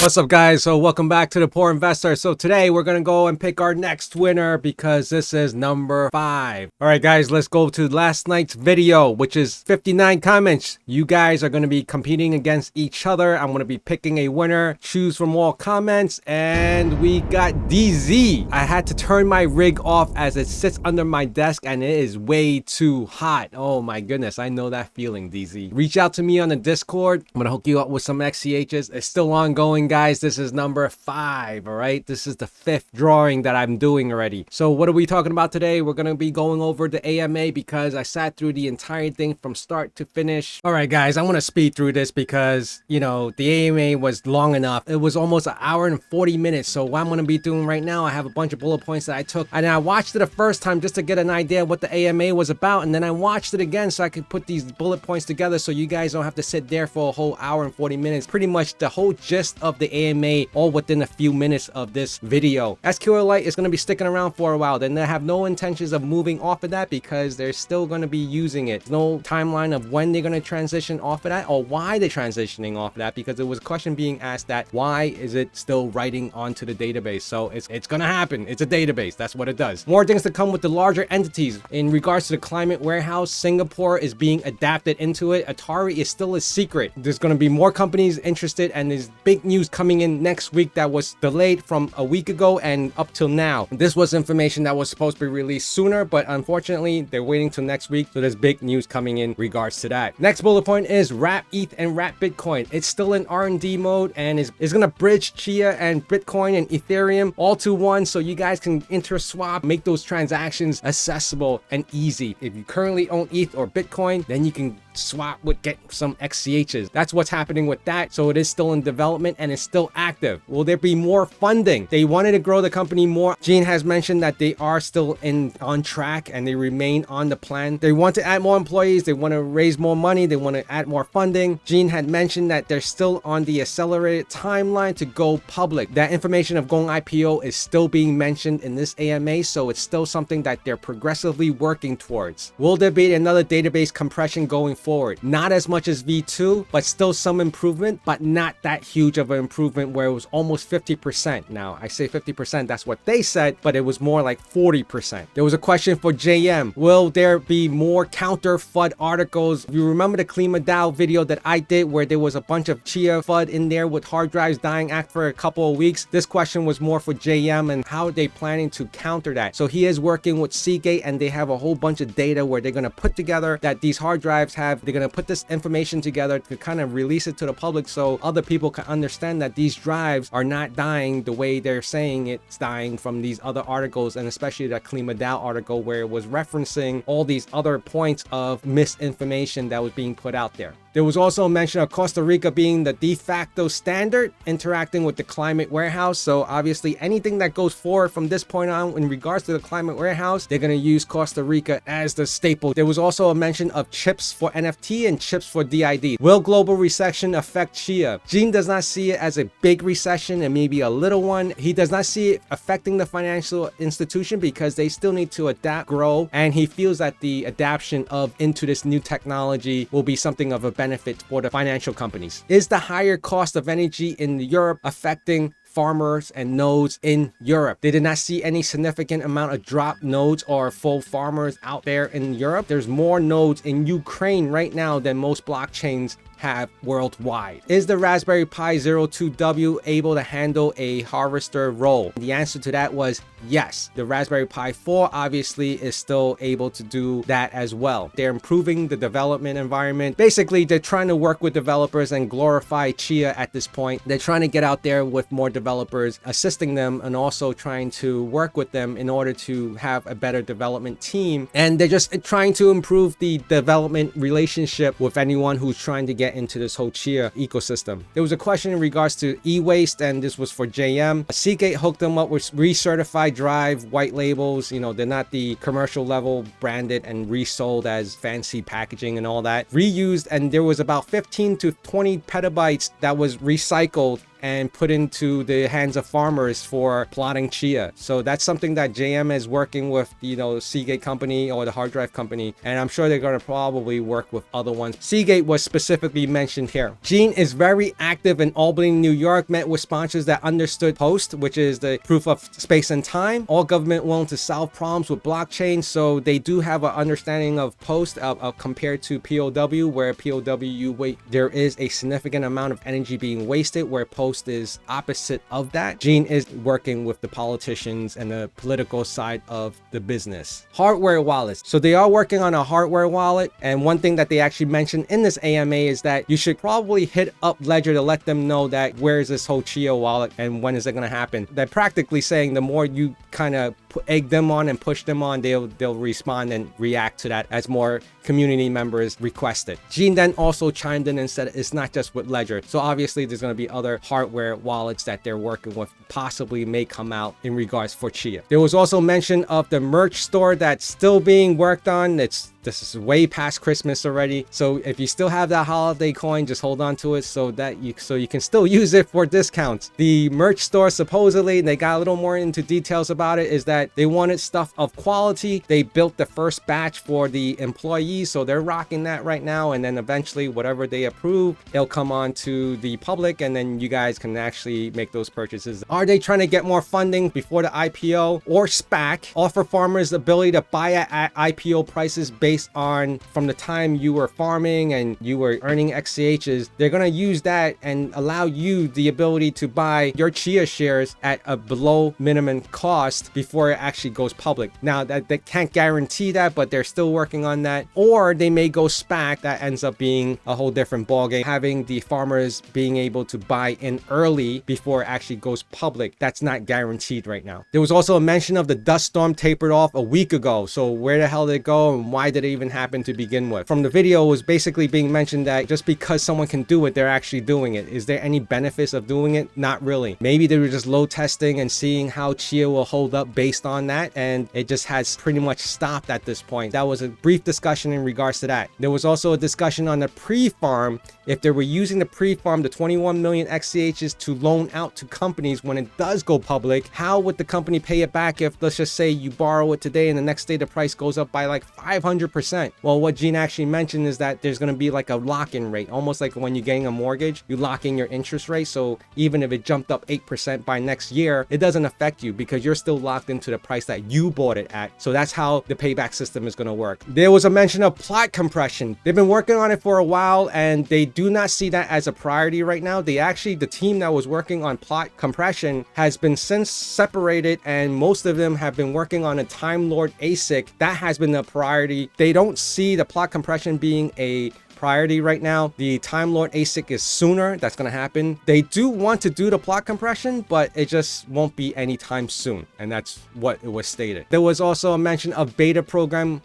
What's up, guys? So welcome back to the Poor Investor. So today we're gonna go and pick our next winner because this is number 5. All right, guys, let's go to last night's video, which is 59 comments. You guys are gonna be competing against each other. I'm gonna be picking a winner, choose from all comments, and we got DZ. I had to turn my rig off as it sits under my desk and it is way too hot. Oh my goodness, I know that feeling, DZ. Reach out to me on the Discord. I'm gonna hook you up with some XCHs. It's still ongoing, guys. This is number 5. All right, this is the 5th drawing that I'm doing already. So what are we talking about today? We're gonna be going over the AMA because I sat through the entire thing from start to finish. All right, guys, I'm gonna speed through this because, you know, the AMA was long enough. It was almost an hour and 40 minutes. So what I'm gonna be doing right now, I have a bunch of bullet points that I took, and I watched it the first time just to get an idea of what the AMA was about, and then I watched it again so I could put these bullet points together so you guys don't have to sit there for a whole hour and 40 minutes. Pretty much the whole gist of the AMA all within a few minutes of this video. SQLite is going to be sticking around for a while. Then they have no intentions of moving off of that because they're still going to be using it. No timeline of when they're going to transition off of that or why they're transitioning off of that, because there was a question being asked that why is it still writing onto the database. So it's going to happen. It's a database. That's what it does. More things to come with the larger entities. In regards to the climate warehouse, Singapore is being adapted into it. Atari is still a secret. There's going to be more companies interested, and there's big news coming in next week that was delayed from a week ago and up till now. This was information that was supposed to be released sooner, but unfortunately they're waiting till next week. So there's big news coming in regards to that. Next bullet point is Wrap ETH and Wrap Bitcoin. It's still in R&D mode and is going to bridge Chia and Bitcoin and Ethereum all to one so you guys can interswap, make those transactions accessible and easy. If you currently own ETH or Bitcoin, then you can swap with get some XCHs. That's what's happening with that. So it is still in development and it's still active. Will there be more funding? They wanted to grow the company more. Gene has mentioned that they are still on track and they remain on the plan. They want to add more employees. They want to raise more money. They want to add more funding. Gene had mentioned that they're still on the accelerated timeline to go public. That information of going IPO is still being mentioned in this AMA, so it's still something that they're progressively working towards. Will there be another database compression going forward? Not as much as V2, but still some improvement, but not that huge of an improvement where it was almost 50%. Now, I say 50%, that's what they said, but it was more like 40%. There was a question for JM. Will there be more counter FUD articles? If you remember the Klima DAO video that I did where there was a bunch of Chia FUD in there with hard drives dying after a couple of weeks, this question was more for JM and how are they planning to counter that. So he is working with Seagate and they have a whole bunch of data where they're going to put together that these hard drives have. They're going to put this information together to kind of release it to the public so other people can understand that these drives are not dying the way they're saying it's dying from these other articles, and especially that Klima DAO article where it was referencing all these other points of misinformation that was being put out there. There was also a mention of Costa Rica being the de facto standard interacting with the climate warehouse. So obviously anything that goes forward from this point on in regards to the climate warehouse, they're going to use Costa Rica as the staple. There was also a mention of chips for NFT and chips for DID. Will global recession affect Chia? Gene does not see it as a big recession and maybe a little one. He does not see it affecting the financial institution because they still need to adapt, grow, and he feels that the adaptation of into this new technology will be something of a benefit for the financial companies. Is the higher cost of energy in Europe affecting farmers and nodes in Europe? They did not see any significant amount of drop nodes or full farmers out there in Europe. There's more nodes in Ukraine right now than most blockchains have worldwide. Is the Raspberry Pi 02W able to handle a harvester role? The answer to that was yes. The Raspberry Pi 4 obviously is still able to do that as well. They're improving the development environment. Basically, they're trying to work with developers and glorify Chia at this point. They're trying to get out there with more developers, assisting them and also trying to work with them in order to have a better development team. And they're just trying to improve the development relationship with anyone who's trying to get into this whole Chia ecosystem. There was a question in regards to EWaste, and this was for JM. Seagate hooked them up with recertified drive, white labels. You know, they're not the commercial level branded and resold as fancy packaging and all that. Reused, and there was about 15 to 20 petabytes that was recycled and put into the hands of farmers for plotting Chia. So that's something that JM is working with, Seagate company or the hard drive company, and I'm sure they're going to probably work with other ones. Seagate was specifically mentioned here. Gene is very active in Albany, New York, met with sponsors that understood POST, which is the proof of space and time. All government willing to solve problems with blockchain, so they do have an understanding of POST compared to POW, where POW there is a significant amount of energy being wasted, where POST is opposite of that. Gene is working with the politicians and the political side of the business. Hardware wallets. So they are working on a hardware wallet, and one thing that they actually mentioned in this AMA is that you should probably hit up Ledger to let them know that where is this whole Chia wallet and when is it going to happen. They're practically saying the more you kind of egg them on and push them on, they'll respond and react to that as more community members request it. Gene then also chimed in and said it's not just with Ledger. So obviously there's going to be other hardware wallets that they're working with, possibly may come out in regards for Chia. There was also mention of the merch store that's still being worked on. This is way past Christmas already. So if you still have that holiday coin, just hold on to it so you can still use it for discounts. The merch store, supposedly, they got a little more into details about it, is that they wanted stuff of quality. They built the first batch for the employees, so they're rocking that right now, and then eventually whatever they approve, it'll come on to the public, and then you guys can actually make those purchases. Are they trying to get more funding before the IPO or SPAC? Offer farmers the ability to buy at IPO prices based on from the time you were farming and you were earning XCHs. They're going to use that and allow you the ability to buy your Chia shares at a below minimum cost before it actually goes public. Now that they can't guarantee that, but they're still working on that. Or they may go SPAC. That ends up being a whole different ballgame, having the farmers being able to buy in early before it actually goes public. That's not guaranteed right now. There was also a mention of the dust storm tapered off a week ago. So where the hell did it go and why did it even happen to begin with? From the video, it was basically being mentioned that just because someone can do it, they're actually doing it. Is there any benefits of doing it? Not really. Maybe they were just load testing and seeing how Chia will hold up based on that, and it just has pretty much stopped at this point. That was a brief discussion in regards to that. There was also a discussion on the pre-farm. If they were using the pre-farm, the 21 million XCHs to loan out to companies when it does go public, how would the company pay it back if, let's just say, you borrow it today and the next day the price goes up by like 500%? Well, what Gene actually mentioned is that there's going to be like a lock-in rate, almost like when you're getting a mortgage, you lock in your interest rate. So even if it jumped up 8% by next year, it doesn't affect you because you're still locked into the price that you bought it at. So that's how the payback system is going to work. There was a mention of plot compression. They've been working on it for a while and they do not see that as a priority right now. The team that was working on plot compression has been since separated, and most of them have been working on a Time Lord ASIC. That has been the priority. They don't see the plot compression being a priority right now. The Time Lord ASIC is sooner. That's going to happen. They do want to do the plot compression, but it just won't be anytime soon. And that's what it was stated. There was also a mention of beta program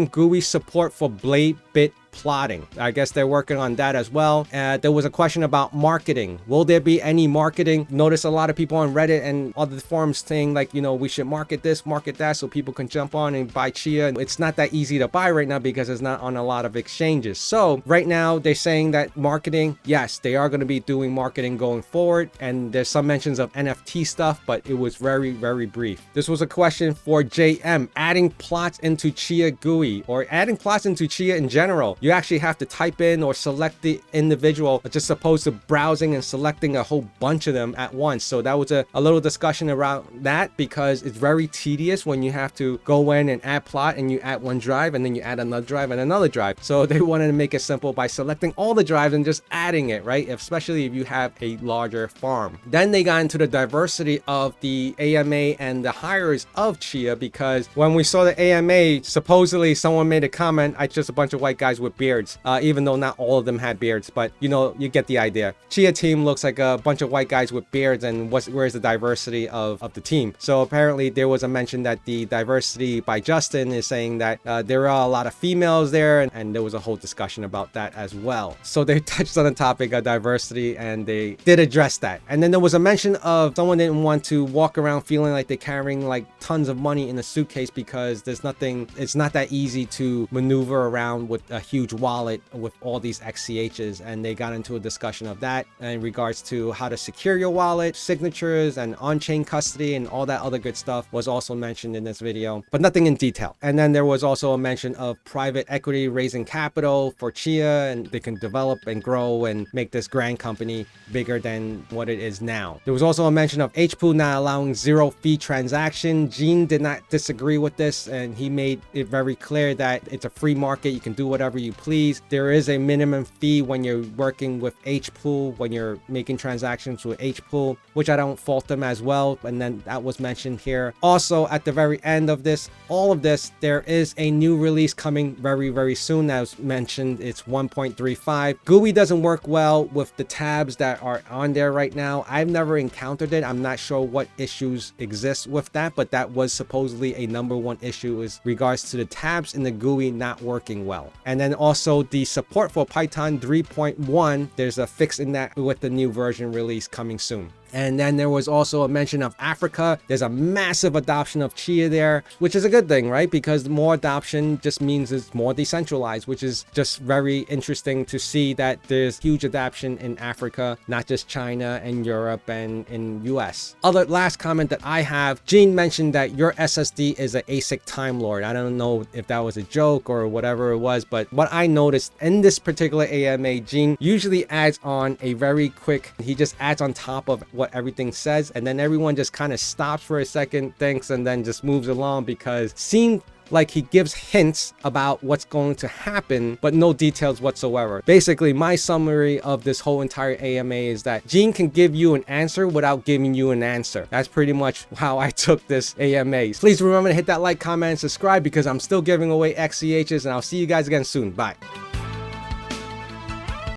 GUI support for Blade Bit plotting. I guess they're working on that as well. There was a question about marketing. Will there be any marketing? Notice a lot of people on Reddit and other forums saying like, we should market this, market that, so people can jump on and buy Chia. It's not that easy to buy right now because it's not on a lot of exchanges. So right now they're saying that marketing, yes, they are going to be doing marketing going forward. And there's some mentions of NFT stuff, but it was very, very brief. This was a question for JM. Adding plots into Chia GUI or adding plots into Chia in general. You actually have to type in or select the individual, just opposed to browsing and selecting a whole bunch of them at once. So that was a little discussion around that because it's very tedious when you have to go in and add plot and you add one drive and then you add another drive and another drive. So they wanted to make it simple by selecting all the drives and just adding it, right? Especially if you have a larger farm. Then they got into the diversity of the AMA and the hires of Chia, because when we saw the AMA, supposedly someone made a comment, it's just a bunch of white guys with beards, even though not all of them had beards, but you get the idea. Chia team looks like a bunch of white guys with beards, and where's the diversity of the team? So apparently there was a mention that the diversity by Justin is saying that there are a lot of females there, and there was a whole discussion about that as well. So they touched on the topic of diversity and they did address that. And then there was a mention of someone didn't want to walk around feeling like they're carrying like tons of money in a suitcase because it's not that easy to maneuver around with a huge huge wallet with all these XCHs, and they got into a discussion of that in regards to how to secure your wallet, signatures, and on-chain custody, and all that other good stuff was also mentioned in this video, but nothing in detail. And then there was also a mention of private equity raising capital for Chia, and they can develop and grow and make this grand company bigger than what it is now. There was also a mention of HPOO not allowing zero fee transaction. Gene did not disagree with this, and he made it very clear that it's a free market. You can do whatever you please. There is a minimum fee when you're working with HPOO, when you're making transactions with HPOO, which I don't fault them as well. And then that was mentioned here. Also, at the very end of this, all of this, there is a new release coming very, very soon. That was mentioned. It's 1.35. GUI doesn't work well with the tabs that are on there right now. I've never encountered it. I'm not sure what issues exist with that, but that was supposedly a #1 issue is regards to the tabs in the GUI not working well. And then also the support for Python 3.1, there's a fix in that with the new version release coming soon. And then there was also a mention of Africa. There's a massive adoption of Chia there, which is a good thing, right? Because more adoption just means it's more decentralized, which is just very interesting to see that there's huge adoption in Africa, not just China and Europe and in US. Other last comment that I have, Gene mentioned that your SSD is an ASIC Time Lord. I don't know if that was a joke or whatever it was, but what I noticed in this particular AMA, Gene usually adds on a very quick, he just adds on top of what everything says, and then everyone just kind of stops for a second, thinks, and then just moves along, because it seemed like he gives hints about what's going to happen, but no details whatsoever. Basically, my summary of this whole entire AMA is that Gene can give you an answer without giving you an answer. That's pretty much how I took this AMA. Please remember to hit that like, comment, and subscribe, because I'm still giving away XCHs, and I'll see you guys again soon. Bye.